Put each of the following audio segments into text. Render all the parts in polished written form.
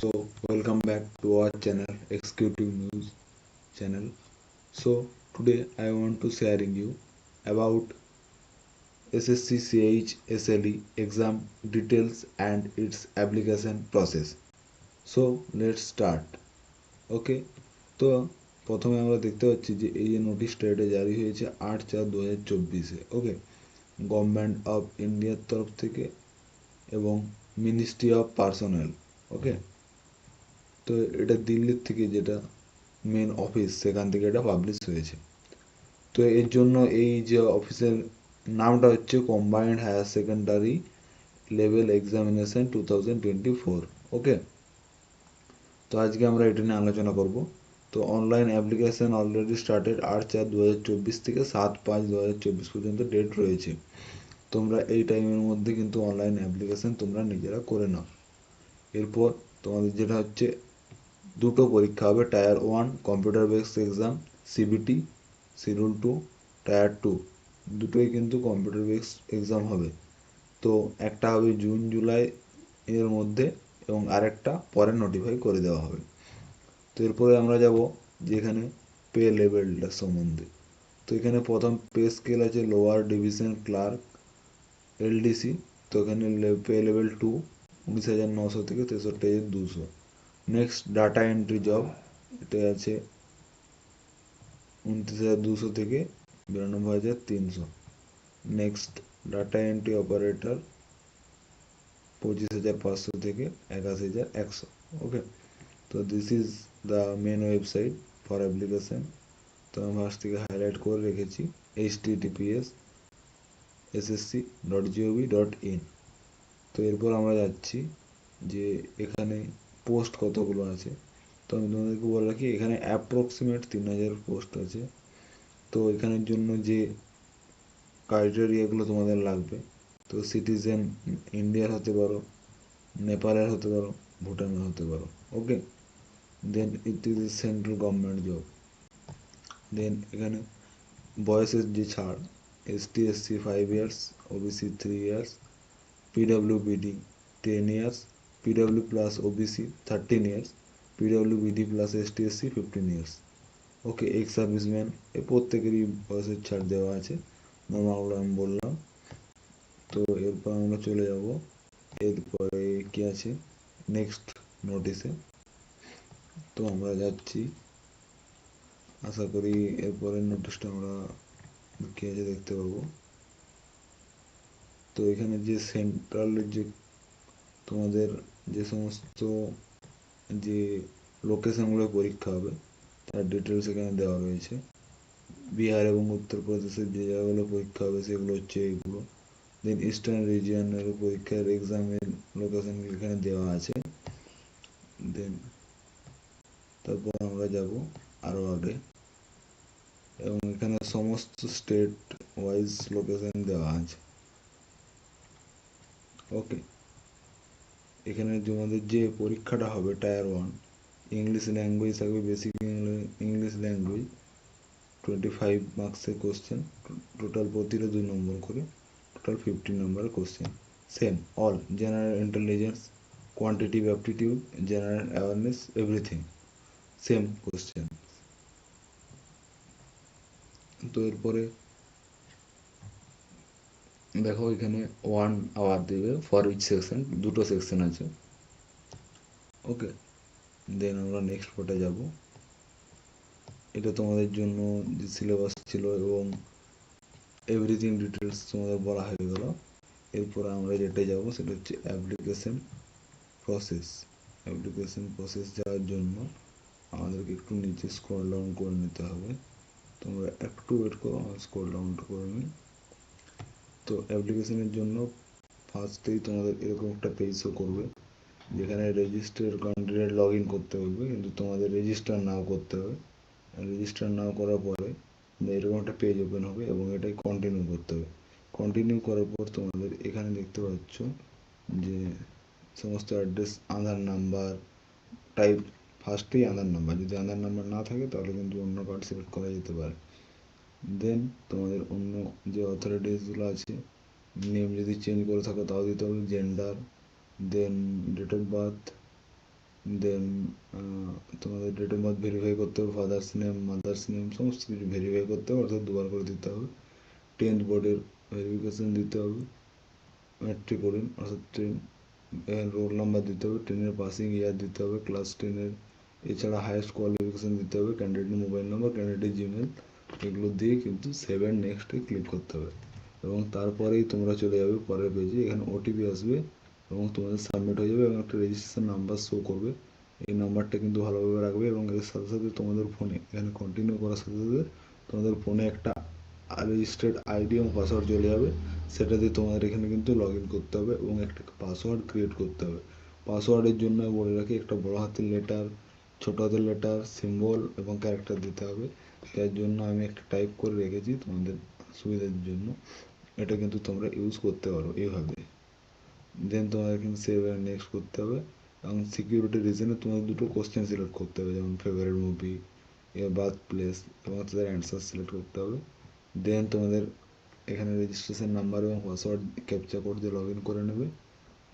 So welcome back to our channel Executive News channel. So today I want to sharing you about SSC SLE exam details and its application process. So let's start. ওকে, তো প্রথমে আমরা দেখতে পাচ্ছি যে এই যে নোটিশটা এটা জারি হয়েছে 8/4/2024-এ। ওকে, গভর্নমেন্ট অফ ইন্ডিয়ার তরফ থেকে এবং মিনিস্ট্রি অফ পার্সোনেল। ওকে, তো এটা দিল্লির থেকে যেটা মেন অফিস সেখান থেকে এটা পাবলিশ হয়েছে। তো এর জন্য এই যে অফিসের নামটা হচ্ছে combined higher secondary level examination 2024। Okay, তো আজকে আমরা এটা নিয়ে আলোচনা করব। তো অনলাইন অ্যাপ্লিকেশান অলরেডি স্টার্টেড 8/4/2024 থেকে 7/5/2024 পর্যন্ত ডেট রয়েছে। তোমরা এই টাইমের মধ্যে কিন্তু অনলাইন অ্যাপ্লিকেশান তোমরা নিজেরা করে নাও। এরপর তোমাদের যেটা হচ্ছে দুটো পরীক্ষা হবে, tyre 1 computer based exam CBT, schedule 2 tyre 2, দুটোই কিন্তু কম্পিউটার বেসড এক্সাম হবে। তো একটা হবে জুন জুলাই এর মধ্যে এবং আরেকটা পরে নোটিফাই করে দেওয়া হবে। তো এরপরে আমরা যাব যে এখানে পে লেভেলটা সম্বন্ধে। তো এখানে প্রথম পে স্কেল আছে লোয়ার ডিভিশন ক্লার্ক এলডিসি। তো এখানে পে লেভেল 2 19,900 থেকে 63,200। নেক্সট ডাটা এন্ট্রি জব, এটা আছে 29,200 থেকে 92,300। নেক্সট ডাটা এন্ট্রি অপারেটর 25,500 থেকে 81,100। ওকে, তো this is the main website for application. তো আমি ফার্স্ট থেকে হাইলাইট করে রেখেছি https://ssc.gov.in। তো এরপর আমরা যাচ্ছি যে এখানে পোস্ট কতগুলো আছে। তো আমি তোমাদেরকে বলে রাখি এখানে অ্যাপ্রক্সিমেট 3,000 পোস্ট আছে। তো এখানের জন্য যে ক্রাইটেরিয়াগুলো তোমাদের লাগবে, তো সিটিজেন ইন্ডিয়ার হতে পারো, নেপালের হতে পারো, ভুটানের হতে পারো। Okay, then it is central government job. Then এখানে বয়সের যে ছাড়, ST/SC 5 years, OBC 3 years, PWBD 10 years, PW plus OBC 13 years, PWBD plus ST/SC 15 years. Okay, ex serviceman এ প্রত্যেকেরই বয়সের ছাড় দেওয়া আছে, নর্মালগুলো আমি বললাম। তো এরপর আমরা চলে যাব এরপরে কি আছে নেক্সট নোটিসে। তো আমরা যাচ্ছি, আশা করি এরপরের নোটিশটা আমরা কি আছে দেখতে পাবো। তো এখানে যে সেন্ট্রালের যে তোমাদের যে সমস্ত যে লোকেশনগুলো পরীক্ষা হবে তার ডিটেলস এখানে দেওয়া রয়েছে। বিহার এবং উত্তরপ্রদেশের যে জায়গাগুলো পরীক্ষা হবে সেগুলো হচ্ছে এইগুলো। দেন ইস্টার্ন রিজিয়নের পরীক্ষার এক্সামের লোকেশনগুলো এখানে দেওয়া আছে। দেন তারপর আমরা যাব আরও আগে, এবং এখানে সমস্ত স্টেট ওয়াইজ লোকেশন দেওয়া আছে। ওকে, এখানে তোমাদের যে পরীক্ষাটা হবে টায়ার 1 ইংলিশ ল্যাঙ্গুয়েজ থাকবে, বেসিক ইংলিশ ল্যাঙ্গুয়েজ 25 মার্কসের কোশ্চেন, টোটাল প্রতিটা 2 নম্বর করে, টোটাল 50 নম্বরের question. Same all general intelligence, quantitative aptitude, general awareness, everything same question. তো এরপরে দেখো এখানে 1 আওয়ার দেবে ফর ইচ সেকশন, দুটো সেকশন আছে। ওকে, দেন আমরা নেক্সট পার্টে যাব। এটা তোমাদের জন্য যে সিলেবাস ছিল এবং এভরিথিং ডিটেলস তোমাদের বলা হয়ে গেল। এরপর আমরা যেটা যাব সেটা হচ্ছে অ্যাপ্লিকেশন প্রসেস। অ্যাপ্লিকেশন প্রসেস যাওয়ার জন্য আমাদেরকে একটু নিচে স্ক্রল ডাউন করে নিতে হবে। তোমরা একটু ওয়েট করো, আমি স্ক্রল ডাউনটা করে নিই। তো অ্যাপ্লিকেশনের জন্য ফার্স্টেই তোমাদের এরকম একটা পেজ শো করবে যেখানে রেজিস্টার ক্যান্ডিডেট লগ ইন করতে হবে, কিন্তু তোমাদের রেজিস্টার নাও করতে হবে। রেজিস্টার নাও করার পরে এরকম একটা পেজ ওপেন হবে এবং এটাই কন্টিনিউ করতে হবে। কন্টিনিউ করার পর তোমাদের এখানে দেখতে পাচ্ছ যে সমস্ত অ্যাড্রেস, আধার নাম্বার টাইপ, ফার্স্টেই আধার নাম্বার, যদি আধার নাম্বার না থাকে তাহলে কিন্তু অন্য কার্ড সিলেক্ট করা যেতে পারে। দেন তোমাদের অন্য যে অথরিটিসগুলো আছে, নেম যদি চেঞ্জ করে থাকো তাও দিতে হবে, gender, then date of birth, then তোমাদের ডেট অফ বার্থ ভেরিফাই করতে হবে, ফাদার্স নেম, মাদার্স নেম সমস্ত কিছু ভেরিফাই করতে হবে, অর্থাৎ দুবার করে দিতে হবে। 10th বোর্ডের ভেরিফিকেশান দিতে হবে, ম্যাট্রিক করেন অর্থাৎ 10 রোল নাম্বার দিতে হবে, 10-এর পাসিং ইয়ার দিতে হবে, ক্লাস 10-এর, এছাড়া হায়েস্ট কোয়ালিফিকেশান দিতে হবে, ক্যান্ডিডেটের মোবাইল নাম্বার, ক্যান্ডিডেটের জিমেল, এগুলো দিয়ে কিন্তু সেভ অ্যান্ড নেক্সটে ক্লিক করতে হবে। এবং তারপরেই তোমরা চলে যাবে পরের পেজে, এখানে ওটিপি আসবে এবং তোমাদের সাবমিট হয়ে যাবে এবং একটা রেজিস্ট্রেশন নাম্বার শো করবে। এই নাম্বারটা কিন্তু ভালোভাবে রাখবে এবং এর সাথে সাথে তোমাদের ফোনে এখানে কন্টিনিউ করার সাথে সাথে তোমাদের ফোনে একটা রেজিস্টার্ড আইডি এবং পাসওয়ার্ড চলে যাবে, সেটা দিয়ে তোমাদের এখানে কিন্তু লগ ইন করতে হবে এবং একটা পাসওয়ার্ড ক্রিয়েট করতে হবে। পাসওয়ার্ডের জন্য বলে রাখি, একটা বড় হাতের লেটার, ছোট হাতের লেটার, সিম্বল এবং ক্যারেক্টার দিতে হবে। যার জন্য আমি একটা টাইপ করে রেখেছি তোমাদের সুবিধার জন্য, এটা কিন্তু তোমরা ইউজ করতে পারো এইভাবে। দেন তোমাদের কিন্তু সেভ অ্যান্ড নেক্সট করতে হবে এবং সিকিউরিটি রিজনে তোমাদের দুটো কোশ্চেন সিলেক্ট করতে হবে, যেমন ফেভারিট মুভি, বার্থ প্লেস, এবং তাদের অ্যান্সার সিলেক্ট করতে হবে। দেন তোমাদের এখানে রেজিস্ট্রেশন নাম্বার এবং পাসওয়ার্ড ক্যাপচা কোড দিয়ে লগ ইন করে নেবে।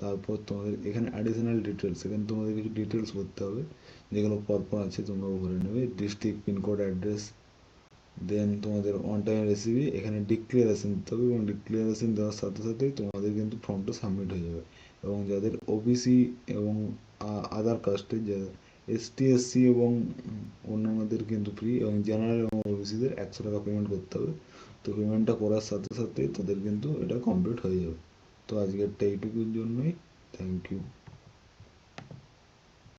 তারপর তোমাদের এখানে অ্যাডিশনাল ডিটেলস, এখানে তোমাদের কিছু ডিটেলস করতে হবে, যেগুলো পরপর আছে তোমরা ভরে নেবে, ডিস্ট্রিক্ট, পিনকোড, অ্যাড্রেস। দেন তোমাদের ওয়ান টাইম রেসিপি, এখানে ডিক্লারেশন দিতে হবে এবং ডিক্লারেশন দেওয়ার সাথে সাথেই তোমাদের কিন্তু ফর্মটা সাবমিট হয়ে যাবে। এবং যাদের ওবিসি এবং আদার কাস্টের, যাদের এসটি এসসি এবং অন্যান্যদের কিন্তু ফ্রি, এবং জেনারেল এবং ওবিসিদের 100 টাকা পেমেন্ট করতে হবে। তো পেমেন্টটা করার সাথে সাথে তাদের কিন্তু এটা কমপ্লিট হয়ে যাবে। তো আজকেরটা এইটুকুর জন্যই, থ্যাংক ইউ।